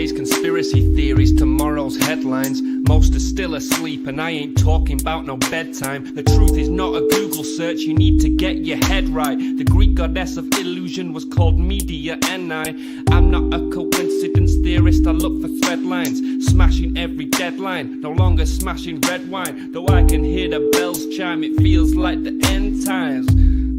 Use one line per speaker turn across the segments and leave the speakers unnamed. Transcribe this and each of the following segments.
Yesterday's conspiracy theories, tomorrow's headlines. Most are still asleep and I ain't talking about no bedtime. The truth is not a Google search, you need to get your head right. The Greek goddess of illusion was called Media I'm not a coincidence theorist, I look for thread lines. Smashing every deadline, no longer smashing red wine. Though I can hear the bells chime, it feels like the end times.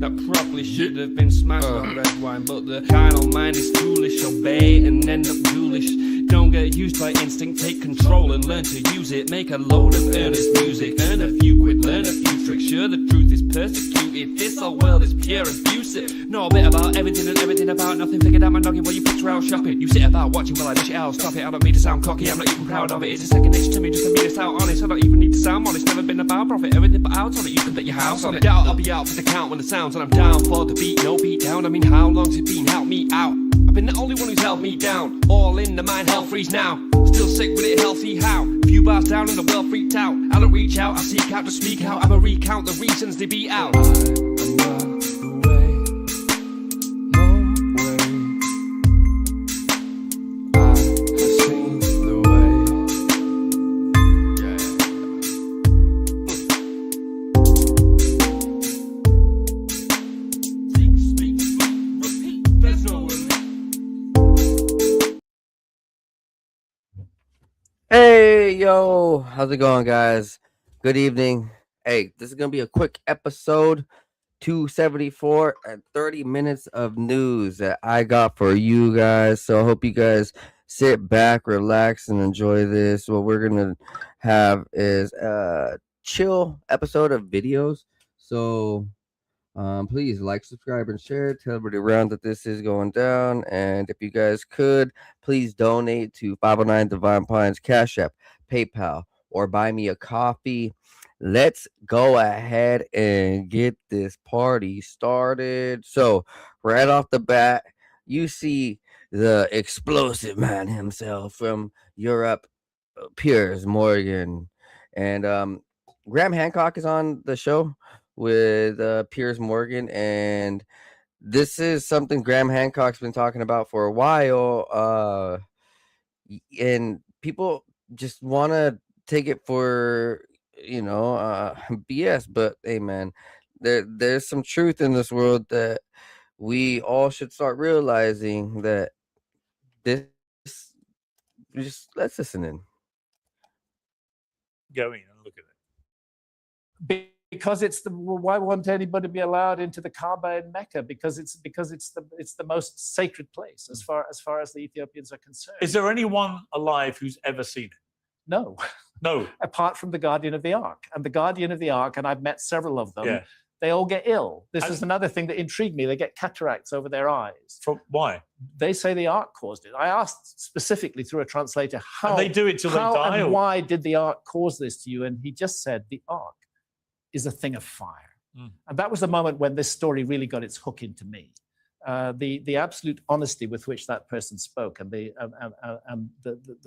That probably should have been smashed on red wine. But the carnal mind is foolish, obey and end up ghoulish. Don't get used by instinct, take control and learn to use it. Make a load of earnest music, earn a few quid, learn a few tricks. Sure, the truth is persecuted, this whole world is pure abusive. Know a bit about everything and everything about nothing. Figured out my noggin while you picture out shopping. You sit about watching while I dish it out, stop it. I don't mean to sound cocky, I'm not even proud of it. It's a second nature to me, just to me it's out honest. I don't even need to sound honest, never been about profit. Everything but out on it, you can bet your house on it. Doubt I'll be out for the count when the sounds, and I'm down for the beat, no beat down. I mean, how long's it been? Help me out. I've been the only one who's held me down. All in the mind, hell freeze now. Still sick with it, healthy how? Few bars down and the world freaked out. I don't reach out, I seek out to speak out. I'ma recount the reasons they beat out. I'm not the way, no way. I have seen the way. Speak, repeat, there's no way.
Hey, yo, how's it going, guys? Good evening. Hey, this is going to be a quick episode, 274 and 30 minutes of news that I got for you guys. So I hope you guys sit back, relax, and enjoy this. What we're going to have is a chill episode of videos. So please like, subscribe, and share. Tell everybody around that this is going down. And if you guys could, please donate to 509 Divine Pines Cash App, PayPal, or buy me a coffee. Let's go ahead and get this party started. So right off the bat, you see the explosive man himself from Europe, Piers Morgan. And Graham Hancock is on the show with Piers Morgan, and this is something Graham Hancock's been talking about for a while, and people just want to take it for BS. But hey, man, there's some truth in this world that we all should start realizing. That this, just let's listen in.
Go in and look at it.
Because it's why won't anybody be allowed into the Kaaba in Mecca? Because it's the most sacred place as far as the Ethiopians are concerned.
Is there anyone alive who's ever seen it?
No. Apart from the Guardian of the Ark. And the Guardian of the Ark, and I've met several of them, they all get ill. This is another thing that intrigued me. They get cataracts over their eyes.
Why?
They say the Ark caused it. I asked specifically through a translator how
and they do it till they die.
And why did the Ark cause this to you? And he just said the Ark is a thing of fire. And that was the moment when this story really got its hook into me. The absolute honesty with which that person spoke, and the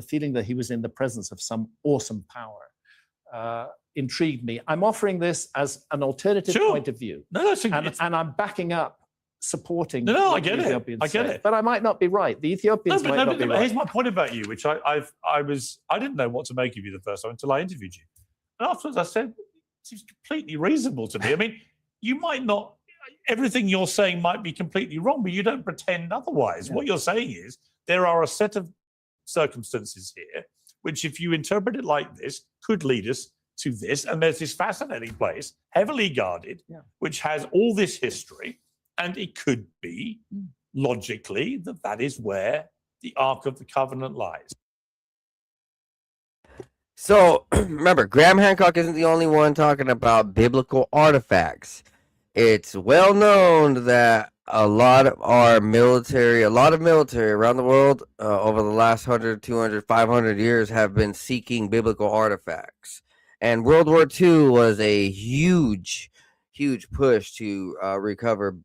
feeling that he was in the presence of some awesome power intrigued me. I'm offering this as an alternative point of view. And I'm backing up supporting.
No, I get it. I get it.
But I might not be right. The Ethiopians might not be right.
Here's my point about you, which I didn't know what to make of you the first time until I interviewed you. And afterwards I said, seems completely reasonable to me. I mean, you might not, everything you're saying might be completely wrong, but you don't pretend otherwise. Yeah. What you're saying is there are a set of circumstances here, which if you interpret it like this, could lead us to this. And there's this fascinating place, heavily guarded, which has all this history. And it could be, logically, that is where the Ark of the Covenant lies.
So remember, Graham Hancock isn't the only one talking about biblical artifacts. It's well known that a lot of military around the world over the last 100, 200, 500 years have been seeking biblical artifacts. And World War II was a huge, huge push to recover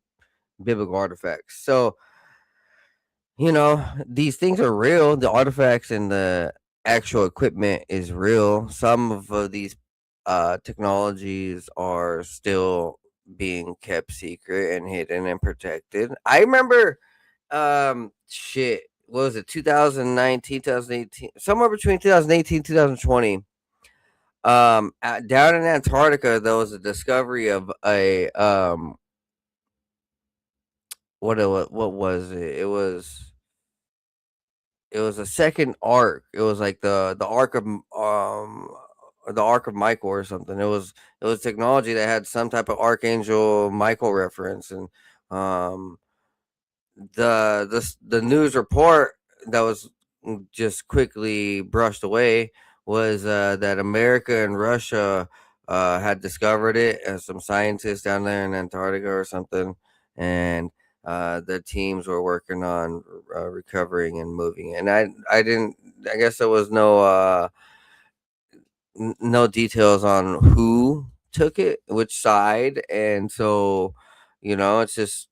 biblical artifacts. So, these things are real. The artifacts and the actual equipment is real. Some of these technologies are still being kept secret and hidden and protected. I remember what was it, 2019, 2018, somewhere between 2018 2020. Down in Antarctica, there was a discovery of a what was it? It was a second arc. It was like the arc of the arc of Michael or something. It was technology that had some type of Archangel Michael reference, and um the news report that was just quickly brushed away was that America and Russia had discovered it, some scientists down there in Antarctica or something, and their teams were working on recovering and moving it. And I didn't. I guess there was no details on who took it, which side, and so it's just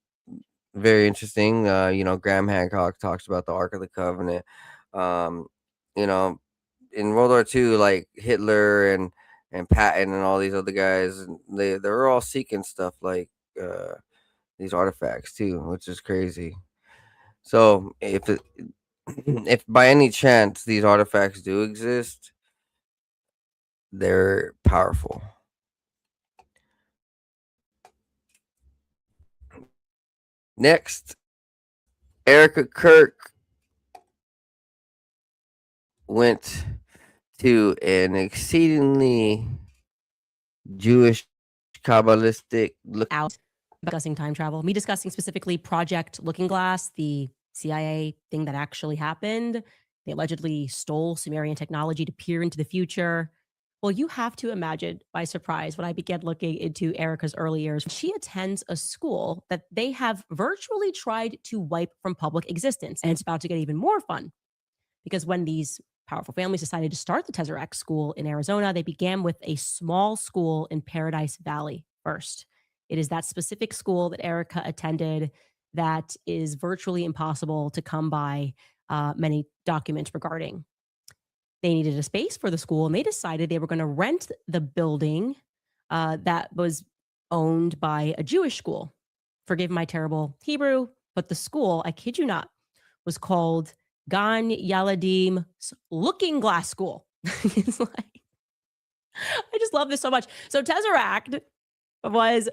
very interesting. Graham Hancock talks about the Ark of the Covenant. Um, you know, in World War II, like Hitler and Patton and all these other guys, they were all seeking stuff like these artifacts too, which is crazy. So if by any chance these artifacts do exist, they're powerful. Next, Erica Kirk went to an exceedingly Jewish Kabbalistic look.
Out discussing time travel, me discussing specifically Project Looking Glass, the CIA thing that actually happened. They allegedly stole Sumerian technology to peer into the future. Well, you have to imagine my surprise when I began looking into Erica's early years. She attends a school that they have virtually tried to wipe from public existence. And it's about to get even more fun because when these powerful families decided to start the Tesseract School in Arizona, they began with a small school in Paradise Valley first. It is that specific school that Erica attended that is virtually impossible to come by many documents regarding. They needed a space for the school, and they decided they were going to rent the building that was owned by a Jewish school. Forgive my terrible Hebrew, but the school, I kid you not, was called Gan Yaladim Looking Glass School. It's like, I just love this so much. So Tesseract was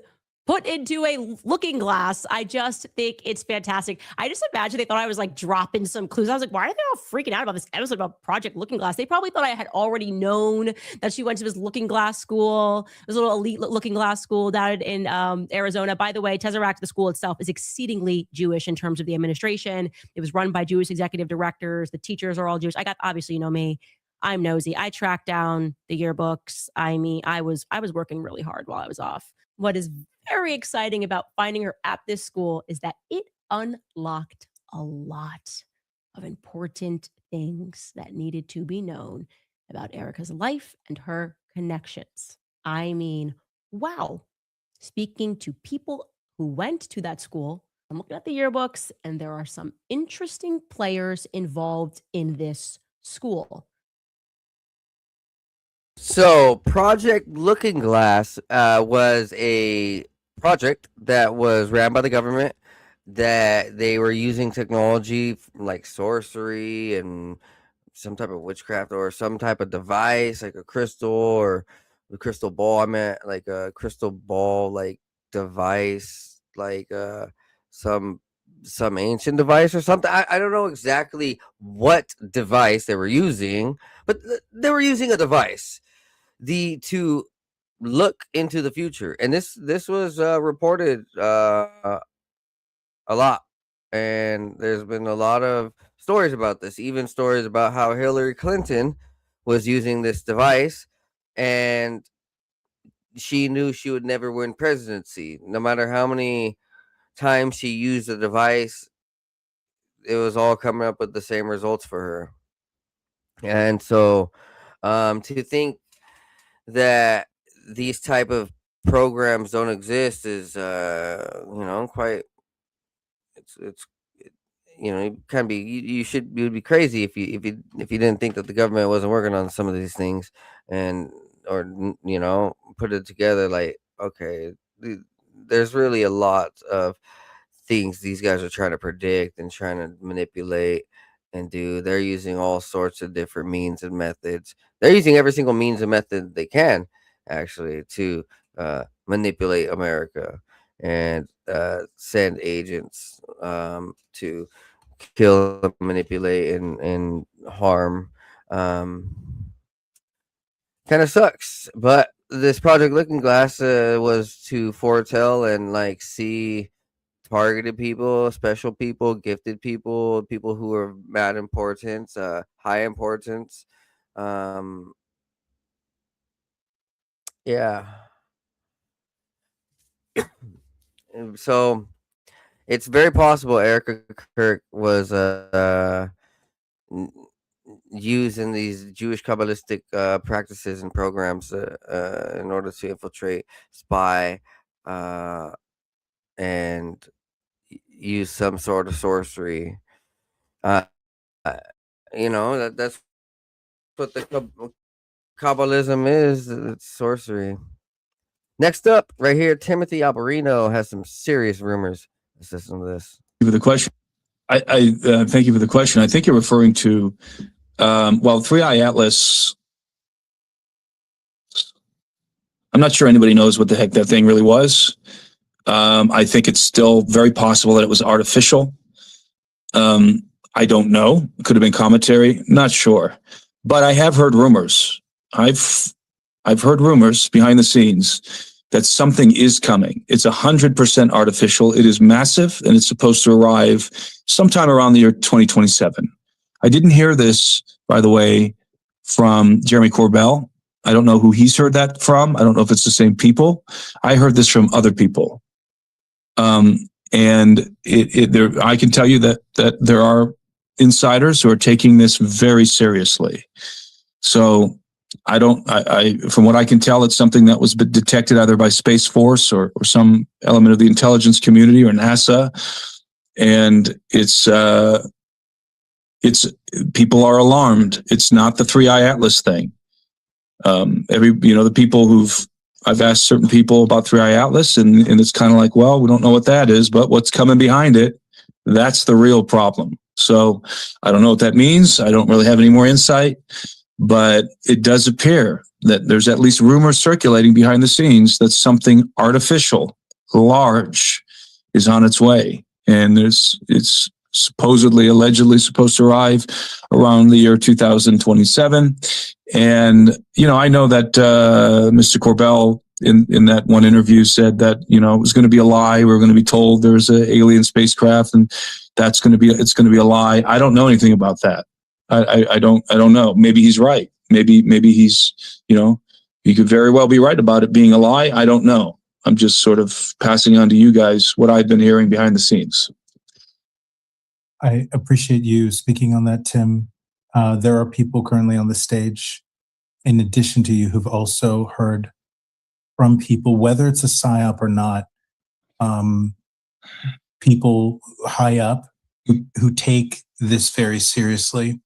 put into a looking glass. I just think it's fantastic. I just imagine they thought I was like dropping some clues. I was like, why are they all freaking out about this episode about Project Looking Glass? They probably thought I had already known that she went to this looking glass school, this little elite looking glass school down in Arizona. By the way, Tesseract, the school itself, is exceedingly Jewish in terms of the administration. It was run by Jewish executive directors. The teachers are all Jewish. Obviously, you know me. I'm nosy. I tracked down the yearbooks. I mean, I was working really hard while I was off. What is very exciting about finding her at this school is that it unlocked a lot of important things that needed to be known about Erica's life and her connections. I mean, wow. Speaking to people who went to that school, I'm looking at the yearbooks, and there are some interesting players involved in this school.
So, Project Looking Glass was a project that was ran by the government, that they were using technology like sorcery and some type of witchcraft or some type of device like a crystal or the crystal ball. I meant like a crystal ball like device, like some ancient device or something. I don't know exactly what device they were using, but they were using a device to look into the future, and this was reported a lot, and there's been a lot of stories about this, even stories about how Hillary Clinton was using this device, and she knew she would never win presidency no matter how many times she used the device. It was all coming up with the same results for her. And so to think that these type of programs don't exist is quite it's it can be, you would be crazy if you didn't think that the government wasn't working on some of these things, and or put it together like, okay, there's really a lot of things these guys are trying to predict and trying to manipulate, and do. They're using all sorts of different means and methods. They're using every single means and method they can, actually, to manipulate America and send agents to kill, manipulate, and harm. Kind of sucks, but this Project Looking Glass was to foretell and like see targeted people, special people, gifted people, people who are mad importance, high importance. Um, yeah. And so it's very possible Erica Kirk was n- using these Jewish Kabbalistic practices and programs in order to infiltrate, spy, and use some sort of sorcery. Uh, uh, that's what the Kabbalism is. It's sorcery. Next up, right here, Timothy Alberino has some serious rumors. Let's listen to this.
For the question, I thank you for the question. I think you're referring to, well, Three Eye Atlas. I'm not sure anybody knows what the heck that thing really was. I think it's still very possible that it was artificial. I don't know. It could have been commentary. Not sure, but I have heard rumors. I've heard rumors behind the scenes that something is coming. It's 100% artificial. It is massive, and it's supposed to arrive sometime around the year 2027. I didn't hear this, by the way, from Jeremy Corbell. I don't know who he's heard that from. I don't know if it's the same people. I heard this from other people. And I can tell you that there are insiders who are taking this very seriously. So from what I can tell, it's something that was detected either by Space Force or some element of the intelligence community or NASA. And it's people are alarmed. It's not the Three Eye Atlas thing. The people I've asked certain people about Three Eye Atlas, and it's kind of like, well, we don't know what that is, but what's coming behind it, that's the real problem. So I don't know what that means. I don't really have any more insight, but it does appear that there's at least rumors circulating behind the scenes that something artificial, large, is on its way. And it's allegedly supposed to arrive around the year 2027. And, I know that Mr. Corbell in that one interview said that, it was going to be a lie. We're going to be told there's an alien spacecraft and it's going to be a lie. I don't know anything about that. I don't know. Maybe he's right. Maybe he's, he could very well be right about it being a lie. I don't know. I'm just sort of passing on to you guys what I've been hearing behind the scenes.
I appreciate you speaking on that, Tim. There are people currently on the stage, in addition to you, who've also heard from people, whether it's a PSYOP or not, people high up who take this very seriously,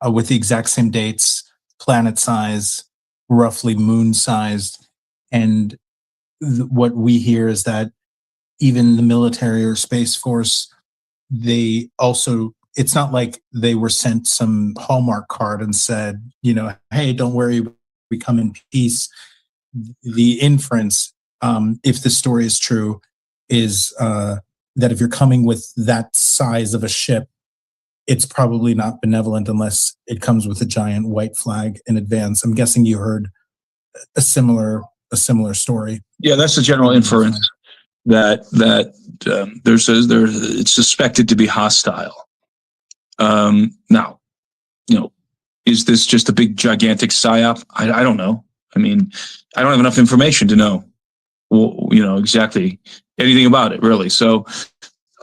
with the exact same dates, planet size, roughly moon sized. And what we hear is that even the military or Space Force, they also, it's not like they were sent some Hallmark card and said, hey, don't worry, we come in peace. The inference, if the story is true, is that if you're coming with that size of a ship, it's probably not benevolent unless it comes with a giant white flag in advance. I'm guessing you heard a similar story.
Yeah, that's the general inference. That it's suspected to be hostile. Now, is this just a big gigantic psyop? I don't know. I mean, I don't have enough information to know, exactly anything about it, really. So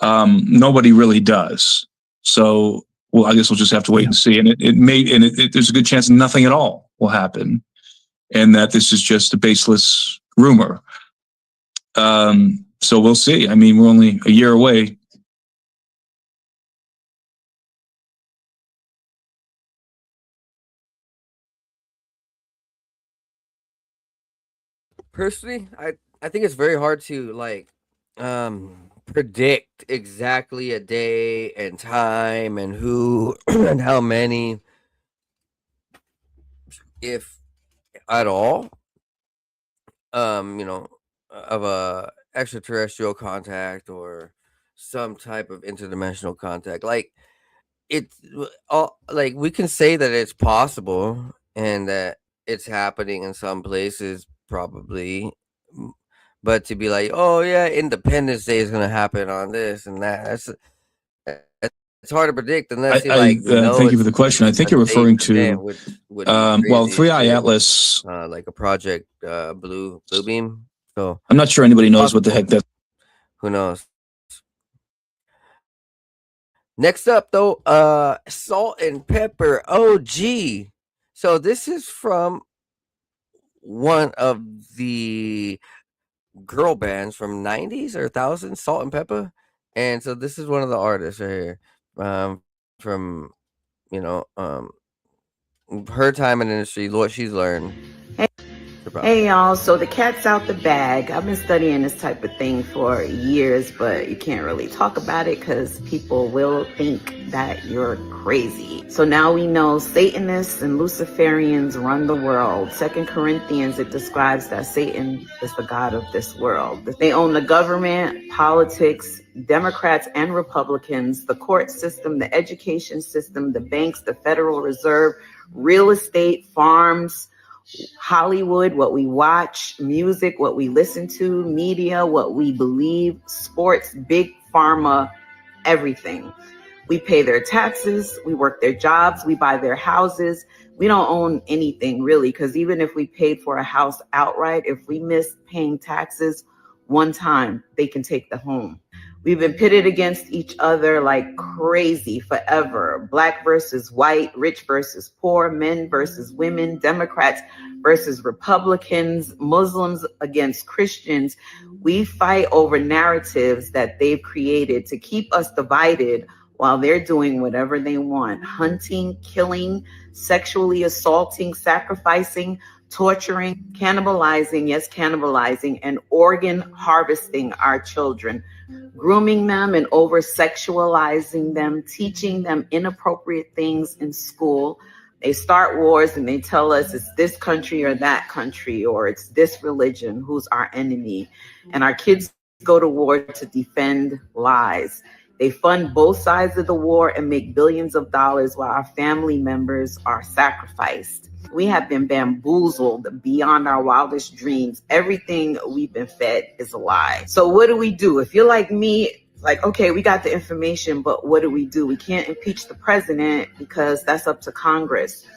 nobody really does. So, well, I guess we'll just have to wait and see. And there's a good chance nothing at all will happen, and that this is just a baseless rumor. So we'll see. I mean, we're only a year away.
Personally, I think it's very hard to predict exactly a day and time and who and how many, if at all, you know, of a extraterrestrial contact or some type of interdimensional contact. Like it's all like we can say that it's possible and that it's happening in some places, probably. m- But to be like, oh yeah, Independence Day is gonna happen on this and that, it's hard to predict unless you like know
Thank you for
it's
the question. I think
a
you're
safe
referring
event,
to,
which would be
well,
crazy as
Three Eye
shit.
Atlas.
Like a project blue beam. So
I'm not sure anybody knows what the
possible.
heck that.
Who knows? Next up though, Salt and Pepper OG. So this is from one of the girl bands from 90s or 1000s, Salt and Pepper. And so this is one of the artists right here. From you know, her time in the industry, what she's learned.
Hey y'all, so the cat's out the bag. I've been studying this type of thing for years, but you can't really talk about it because people will think that you're crazy. So now we know Satanists and Luciferians run the world. 2 Corinthians, it describes that Satan is the god of this world. They own the government, politics, Democrats and Republicans, the court system, the education system, the banks, the Federal Reserve, real estate, farms, Hollywood, what we watch, music, what we listen to, media, what we believe, sports, big pharma, everything. We pay their taxes, we work their jobs, we buy their houses. We don't own anything really, because even if we paid for a house outright, if we miss paying taxes one time, they can take the home. We've been pitted against each other like crazy forever. Black versus white, rich versus poor, men versus women, Democrats versus Republicans, Muslims against Christians. We fight over narratives that they've created to keep us divided while they're doing whatever they want. Hunting, killing, sexually assaulting, sacrificing, torturing, cannibalizing, yes, cannibalizing, and organ harvesting our children, grooming them and over sexualizing them, teaching them inappropriate things in school. They start wars and they tell us it's this country or that country, or it's this religion who's our enemy. And our kids go to war to defend lies. They fund both sides of the war and make billions of dollars while our family members are sacrificed. We have been bamboozled beyond our wildest dreams. Everything we've been fed is a lie. So what do we do? If you're like me, like, okay, we got the information, but what do? We can't impeach the president because that's up to Congress.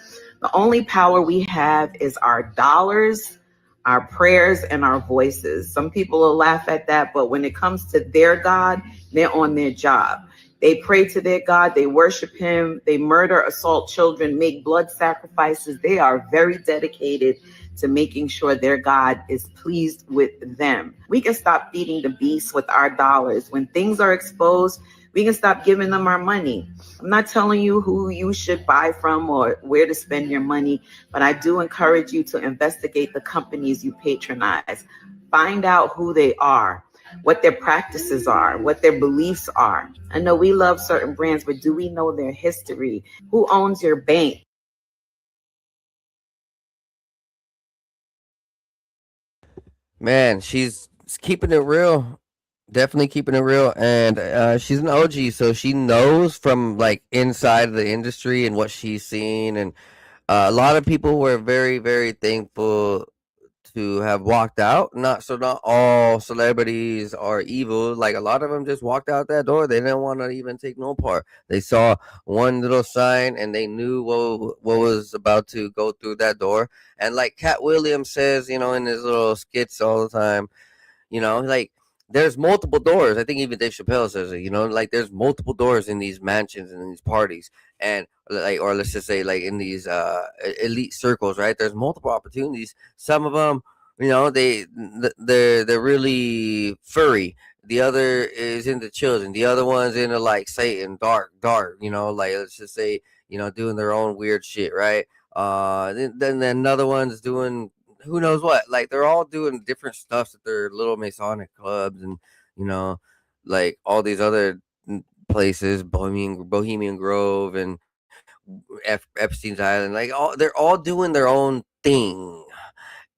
The only power we have is our dollars, our prayers, and our voices. Some people will laugh at that, but when it comes to their God, they're on their job. They pray to their God, they worship him, they murder, assault children, make blood sacrifices. They are very dedicated to making sure their God is pleased with them. We can stop feeding the beast with our dollars. When things are exposed, we can stop giving them our money. I'm not telling you who you should buy from or where to spend your money, but I do encourage you to investigate the companies you patronize. Find out who they are, what their practices are, what their beliefs are. I know we love certain brands, but do we know their history? Who owns your bank?
Man, she's keeping it real. Definitely keeping it real. And she's an OG, so she knows from like inside the industry and what she's seen. And a lot of people were very, very thankful to have walked out. Not all celebrities are evil. Like a lot of them just walked out that door. They didn't want to even take no part. They saw one little sign and they knew what was about to go through that door. And like Cat Williams says, you know, in his little skits all the time, you know, like there's multiple doors. I think even Dave Chappelle says it, you know, like there's multiple doors in these mansions and in these parties. And like, or let's just say like in these elite circles, right? There's multiple opportunities. Some of them, you know, they're really furry. The other is into children. The other one's into like Satan, dark, you know, like let's just say, you know, doing their own weird shit, right? Then another one's doing who knows what. Like they're all doing different stuff at their little Masonic clubs, and you know, like all these other places, Bohemian Grove and Epstein's Island, like they're all doing their own thing.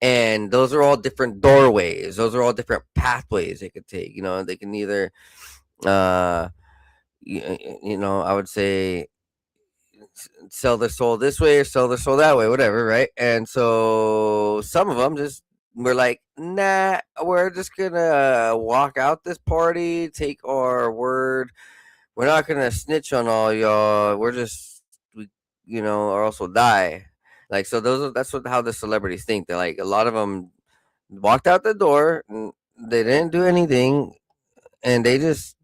And those are all different doorways. Those are all different pathways they could take. They can either, uh, I would say, sell their soul this way or sell their soul that way, whatever, right? And so some of them just were like, nah, we're just gonna walk out this party, take our word. We're not gonna snitch on all y'all. Or else we'll die. Like, so how the celebrities think. They're like, a lot of them walked out the door, and they didn't do anything, and they just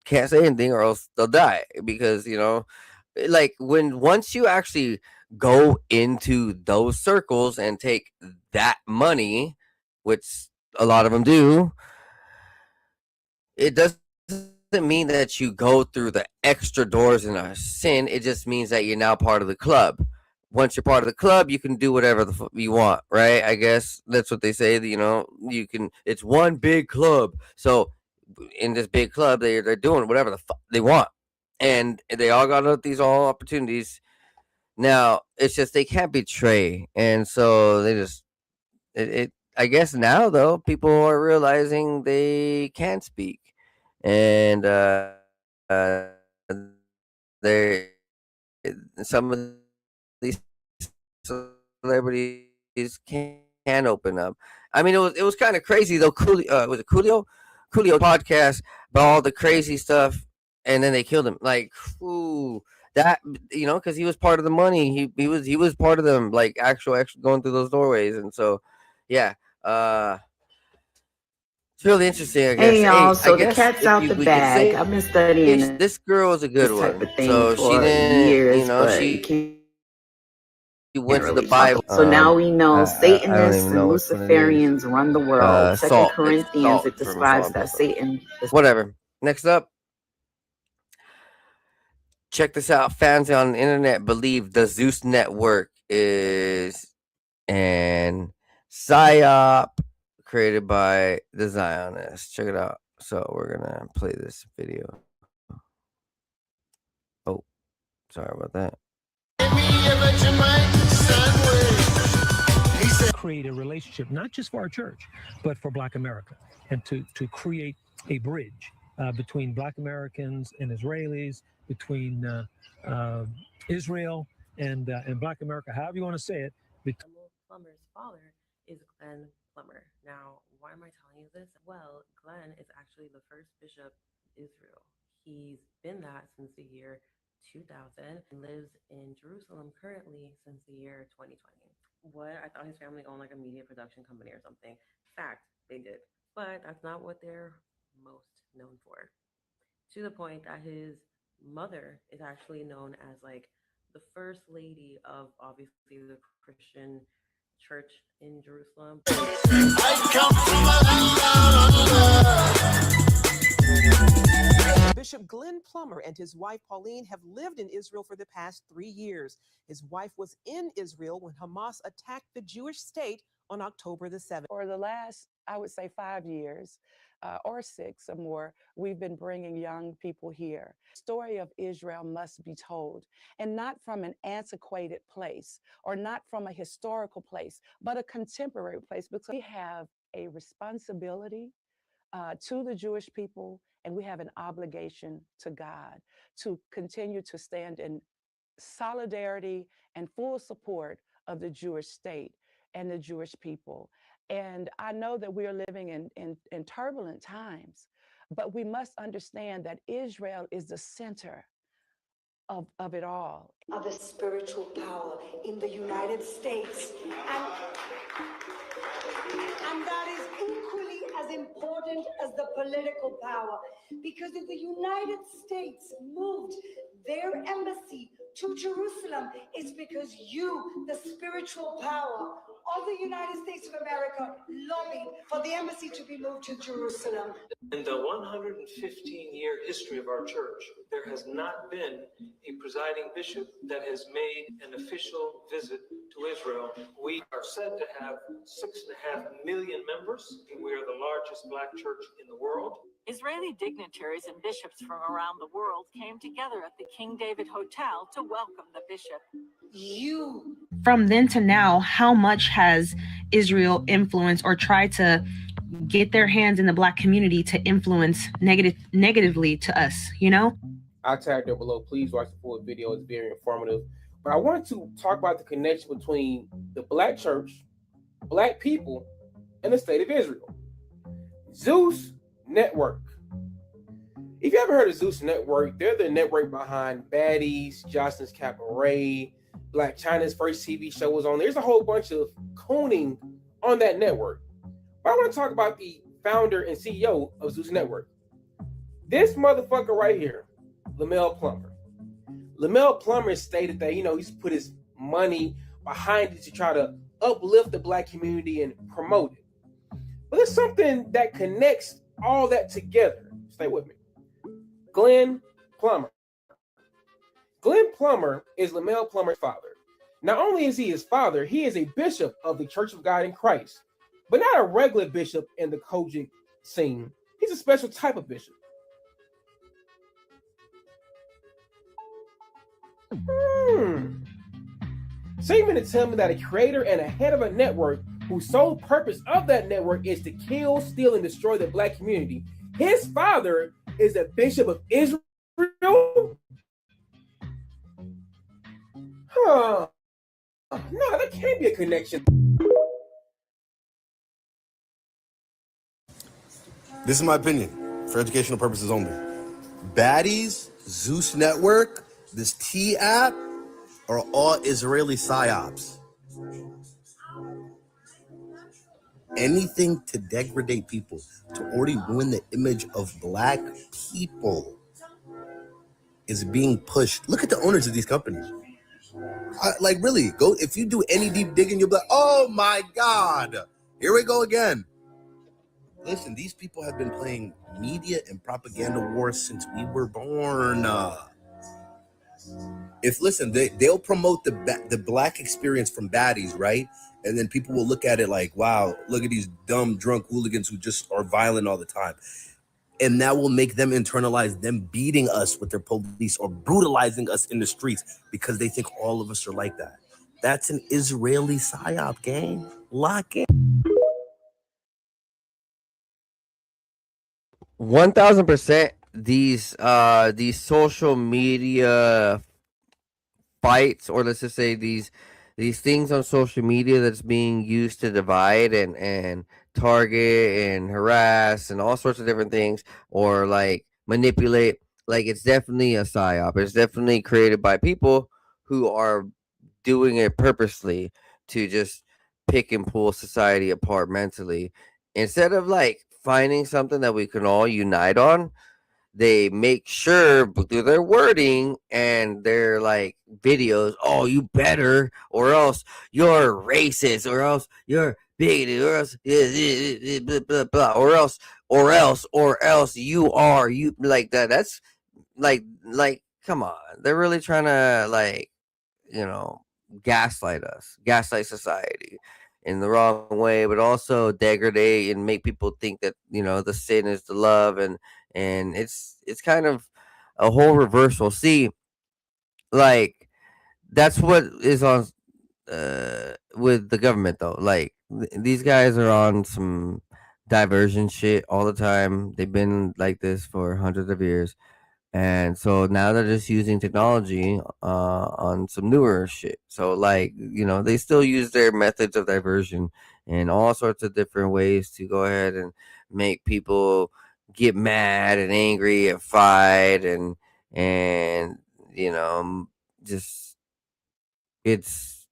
can't say anything or else they'll die because like once you actually go into those circles and take that money, which a lot of them do, it doesn't mean that you go through the extra doors in a sin. It just means that you're now part of the club. Once you're part of the club, you can do whatever you want, right? I guess that's what they say. You can. It's one big club. So in this big club, they're doing whatever the fuck they want, and they all got these all opportunities. Now it's just they can't betray, and so they just it. I guess now though, people are realizing they can't speak, and they some of these celebrities can open up. I mean, it was kind of crazy though. Was it Coolio podcast about all the crazy stuff, and then they killed him. Like, ooh, that because he was part of the money. He was part of them, like actual going through those doorways, and so yeah. It's really interesting, I guess.
Hey y'all, so
I
the
guess
cat's out the
we could say
bag. I've been studying
this girl was a good
this type
one.
of thing
So she
for
didn't,
years, but you
she
can't
went to the
really talk.
Bible.
So now we know
I don't
Satanists
even
and
know which one it is.
Luciferians run the world. Second
Salt. It's
Corinthians,
salt
it
from salt
describes
and
that
pepper.
Satan is
Whatever. Next up, check this out. Fans on the internet believe the Zeus Network is an psyop created by the Zionists. Check it out. So we're gonna play this video. Oh, sorry about that.
Create a relationship, not just for our church, but for Black America, and to create a bridge between Black Americans and Israelis, between Israel and Black America, however you want to say it.
Plummer's father is Glenn Plummer. Now, why am I telling you this? Well, Glenn is actually the first bishop of Israel. He's been that since the year 2000 and lives in Jerusalem currently since the year 2020. What? I thought his family owned like a media production company or something. Fact, they did. But that's not what they're most known for. To the point that his mother is actually known as like the first lady of obviously the Christian church in Jerusalem.
Bishop Glenn Plummer and his wife Pauline have lived in Israel for the past 3 years. His wife was in Israel when Hamas attacked the Jewish state on October the 7th.
For the last, I would say 5 years, or 6 or more, we've been bringing young people here. The story of Israel must be told, and not from an antiquated place or not from a historical place, but a contemporary place, because we have a responsibility to the Jewish people, and we have an obligation to God to continue to stand in solidarity and full support of the Jewish state and the Jewish people. And I know that we are living in turbulent times, but we must understand that Israel is the center of it all.
Of the spiritual power in the United States. And that is equally as important as the political power. Because if the United States moved their embassy to Jerusalem, it's because you, the spiritual power of the United States of America, lobbied for the embassy to be moved to Jerusalem.
In the 115-year history of our church, there has not been a presiding bishop that has made an official visit to Israel. We are said to have 6.5 million members. We are the largest Black church in the world.
Israeli dignitaries and bishops from around the world came together at the King David Hotel to welcome the bishop.
From then to now, how much has Israel influenced or tried to get their hands in the Black community to influence negatively to us, you know?
I'll tag there below. Please watch the full video. It's very informative. But I wanted to talk about the connection between the Black church, Black people, and the state of Israel. Zeus Network. If you ever heard of Zeus Network, they're the network behind Baddies, Jocelyn's Cabaret, Black China's first TV show was on. There's a whole bunch of cooning on that network. But I want to talk about the founder and CEO of Zeus Network. This motherfucker right here, Lamel Plummer. Lamel Plummer stated that, he's put his money behind it to try to uplift the Black community and promote it. But there's something that connects all that together. Stay with me. Glenn Plummer. Glenn Plummer is Lamel Plummer's father. Not only is he his father, he is a bishop of the Church of God in Christ, but not a regular bishop in the Kojic scene. He's a special type of bishop. So you mean to tell me that a creator and a head of a network whose sole purpose of that network is to kill, steal, and destroy the Black community, his father is a bishop of Israel? Huh. No, there can't be a connection.
This is my opinion, for educational purposes only. Baddies, Zeus Network, this T app are all Israeli psyops. Anything to degrade people, to already ruin the image of Black people is being pushed. Look at the owners of these companies. Really, go if you do any deep digging, you'll be like, oh my God, here we go again. Listen, these people have been playing media and propaganda wars since we were born. They'll promote the Black experience from Baddies, right? And then people will look at it like, wow, look at these dumb, drunk hooligans who just are violent all the time. And that will make them internalize them beating us with their police or brutalizing us in the streets because they think all of us are like that. That's an Israeli psyop, gang. Lock in.
1000%. These social media fights, or let's just say these things on social media that's being used to divide and target and harass and all sorts of different things, or like manipulate, like it's definitely a psyop. It's definitely created by people who are doing it purposely to just pick and pull society apart mentally, instead of like finding something that we can all unite on. They make sure through their wording and their like videos, oh, you better, or else you're racist, or else you're bigoted, or else blah, blah, blah, or else you like that. That's like come on, they're really trying to like gaslight us, gaslight society in the wrong way, but also degrade and make people think that the sin is the love, and it's kind of a whole reversal. See, like that's what is on with the government though. Like these guys are on some diversion shit all the time. They've been like this for hundreds of years. And so now they're just using technology on some newer shit. So like, they still use their methods of diversion in all sorts of different ways to go ahead and make people get mad and angry and fight and just it's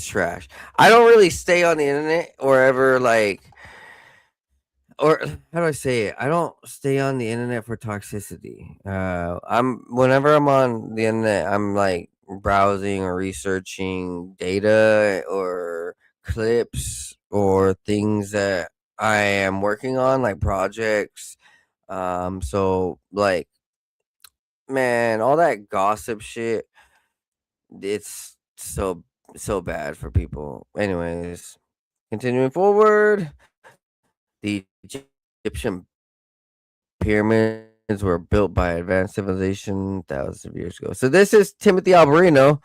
trash. I don't really stay on the internet or ever or how do I say it? I don't stay on the internet for toxicity. Whenever I'm on the internet, I'm like browsing or researching data or clips or things that I am working on, like projects. So like, man, all that gossip shit, it's so bad for people. Anyways, continuing forward, the Egyptian pyramids were built by advanced civilization thousands of years ago. So this is Timothy Alberino.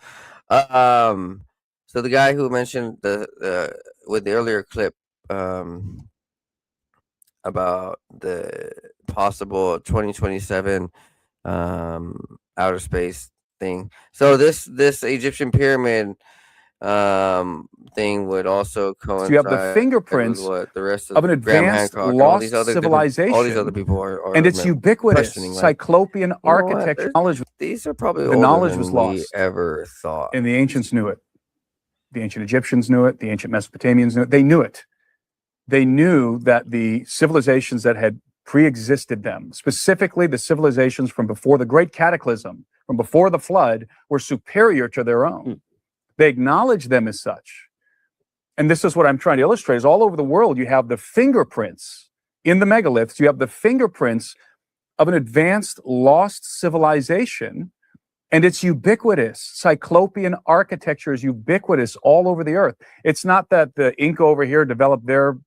So the guy who mentioned with the earlier clip about the possible 2027 outer space thing. So this Egyptian pyramid thing would also coincide.
So you have the fingerprints
with what the rest
of an
Graham
advanced
Hancock and all these
lost
other
civilization.
all these other people are
And it's ubiquitous.
questioning, like,
Cyclopean
you know what,
architecture. Knowledge,
these are probably
the
older
knowledge
than
was
we
lost.
ever thought.
And the ancients knew it. The ancient Egyptians knew it. The ancient Mesopotamians knew it. They knew it. They knew that the civilizations that had pre-existed them, specifically the civilizations from before the Great Cataclysm, from before the flood, were superior to their own. They acknowledged them as such. And this is what I'm trying to illustrate, is all over the world, you have the fingerprints in the megaliths, you have the fingerprints of an advanced lost civilization, and it's ubiquitous. Cyclopean architecture is ubiquitous all over the earth. It's not that the Inca over here developed their,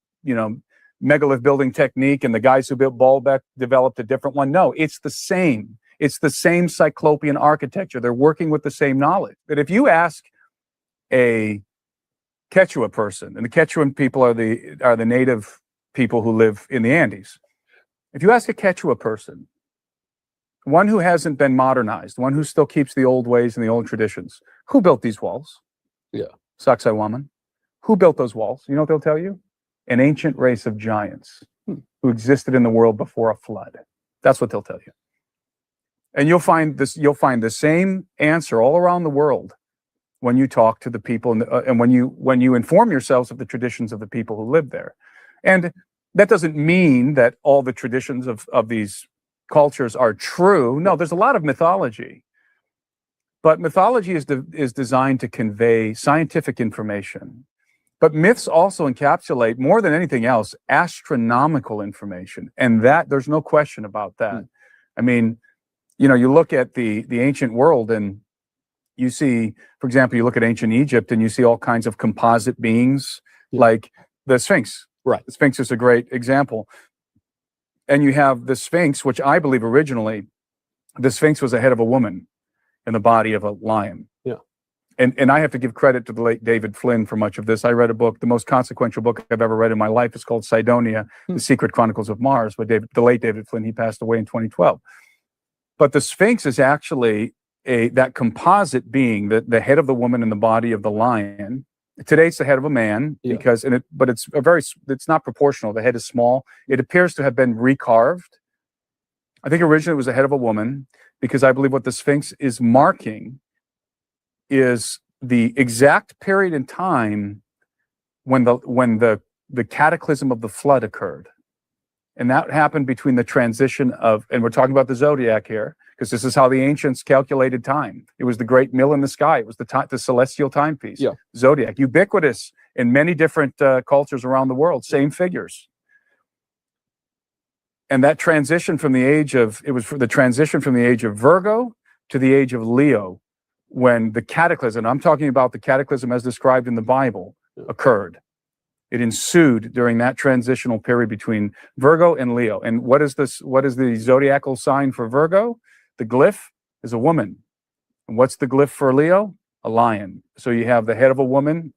megalith building technique and the guys who built Baalbek developed a different one. No, it's the same. It's the same Cyclopean architecture. They're working with the same knowledge. But if you ask a Quechua person, and the Quechuan people are the native people who live in the Andes. If you ask a Quechua person, one who hasn't been modernized, one who still keeps the old ways and the old traditions, who built these walls?
Yeah.
Sacsayhuaman. Who built those walls? You know what they'll tell you? An ancient race of giants who existed in the world before a flood. That's what they'll tell you. And you'll find the same answer all around the world when you talk to the people and when you inform yourselves of the traditions of the people who live there. And that doesn't mean that all the traditions of these cultures are true. No, there's a lot of mythology. But mythology is designed to convey scientific information. But myths also encapsulate, more than anything else, astronomical information. And that, there's no question about that. I mean, you look at the ancient world and you see, for example, you look at ancient Egypt and you see all kinds of composite beings, like the Sphinx.
Right.
The Sphinx is a great example. And you have the Sphinx, which I believe originally, the Sphinx was the head of a woman in the body of a lion.
Yeah.
And I have to give credit to the late David Flynn for much of this. I read a book, the most consequential book I've ever read in my life. It's called Sidonia, The Secret Chronicles of Mars, by the late David Flynn. He passed away in 2012. But the Sphinx is actually that composite being, the head of the woman and the body of the lion. Today it's the head of a man, because it's not proportional. The head is small. It appears to have been recarved. I think originally it was the head of a woman, because I believe what the Sphinx is marking is the exact period in time when the cataclysm of the flood occurred. And that happened between the transition of, and we're talking about the zodiac here, because this is how the ancients calculated time. It was the great mill in the sky. It was the celestial timepiece.
Yeah.
Zodiac, ubiquitous in many different cultures around the world, same figures. And that transition from the age of, Virgo to the age of Leo, when the cataclysm, I'm talking about the cataclysm as described in the Bible, occurred. It ensued during that transitional period between Virgo and Leo. And what is the zodiacal sign for Virgo? The glyph is a woman. And what's the glyph for Leo? A lion. So you have the head of a woman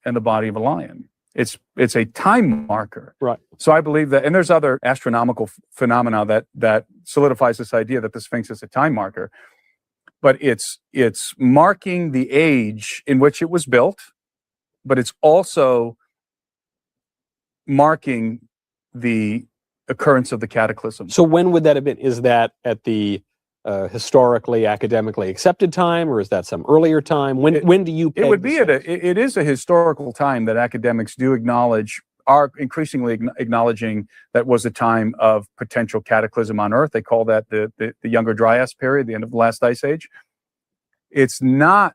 and the body of a lion. It's a time marker.
Right.
So I believe that, and there's other astronomical phenomena that solidifies this idea that the Sphinx is a time marker. But it's marking the age in which it was built, but it's also marking the occurrence of the cataclysm.
So when would that have been? Is that at the historically, academically accepted time, or is that some earlier time? When do you peg
It would be it is a historical time that academics do acknowledge, are increasingly acknowledging that was a time of potential cataclysm on Earth. They call that the Younger Dryas period, the end of the last ice age. It's not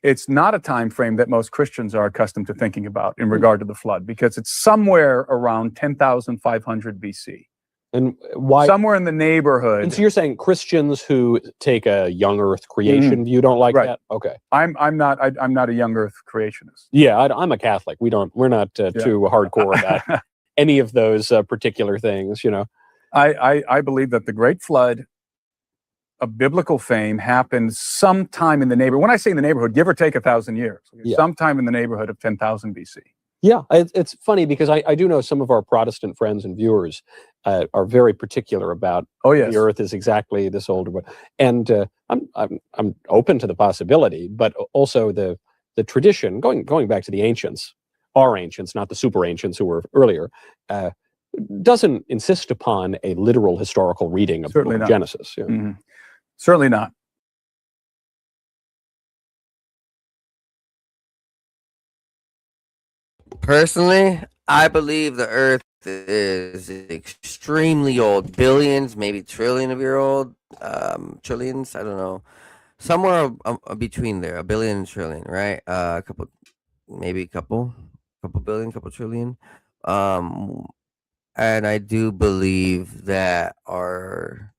it's not a time frame that most Christians are accustomed to thinking about in regard to the flood, because it's somewhere around 10,500 BC.
And why?
Somewhere in the neighborhood.
And so you're saying Christians who take a young Earth creation view don't like that? Okay.
I'm not a young Earth creationist.
Yeah, I'm a Catholic. We're not too hardcore about any of those particular things,
I believe that the Great Flood of biblical fame happened sometime in the neighborhood. When I say in the neighborhood, give or take 1,000 years,
Yeah.
sometime in the neighborhood of 10,000 BC.
Yeah, it's funny because I do know some of our Protestant friends and viewers are very particular about the Earth is exactly this old, and I'm open to the possibility, but also the tradition going back to the ancients, our ancients, not the super ancients who were earlier, doesn't insist upon a literal historical reading of the book of Genesis. Yeah.
Mhm. Certainly not.
Personally, I believe the Earth is extremely old, billions, maybe trillion of year old, trillions. I don't know, somewhere between there, a billion and trillion, right? A couple, maybe a couple billion, couple trillion. And I do believe that our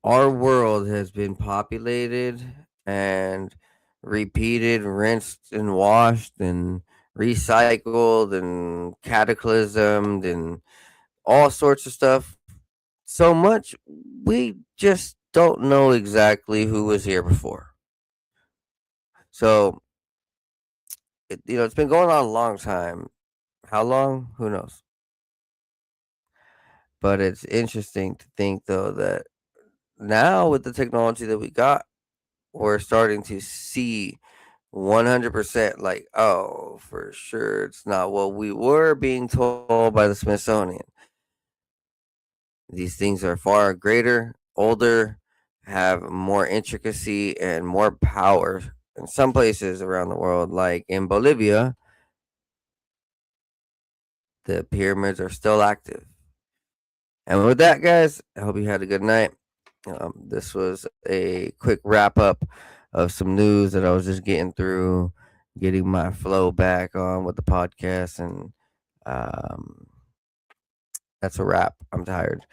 world has been populated and repeated, rinsed and washed and recycled and cataclysmed and all sorts of stuff so much we just don't know exactly who was here before. So it's been going on a long time. How long? Who knows? But it's interesting to think though that now with the technology that we got, we're starting to see 100% like, oh, for sure, it's not what we were being told by the Smithsonian. These things are far greater, older, have more intricacy and more power. In some places around the world, like in Bolivia, the pyramids are still active. And with that, guys, I hope you had a good night. This was a quick wrap up of some news that I was just getting through, getting my flow back on with the podcast, and that's a wrap. I'm tired.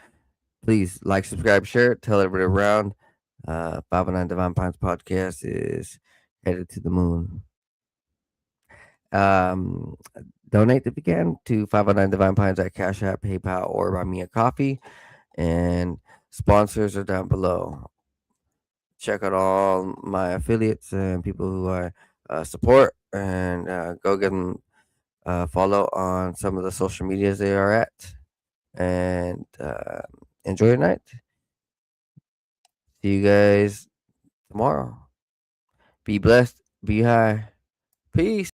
Please like, subscribe, share, tell everybody around. 509 Divine Pines podcast is headed to the moon. Donate if you can to 509 Divine Pines at Cash App, PayPal, or buy me a coffee. And sponsors are down below. Check out all my affiliates and people who I support, and go give them follow on some of the social medias they are at. And enjoy your night. See you guys tomorrow. Be blessed. Be high. Peace.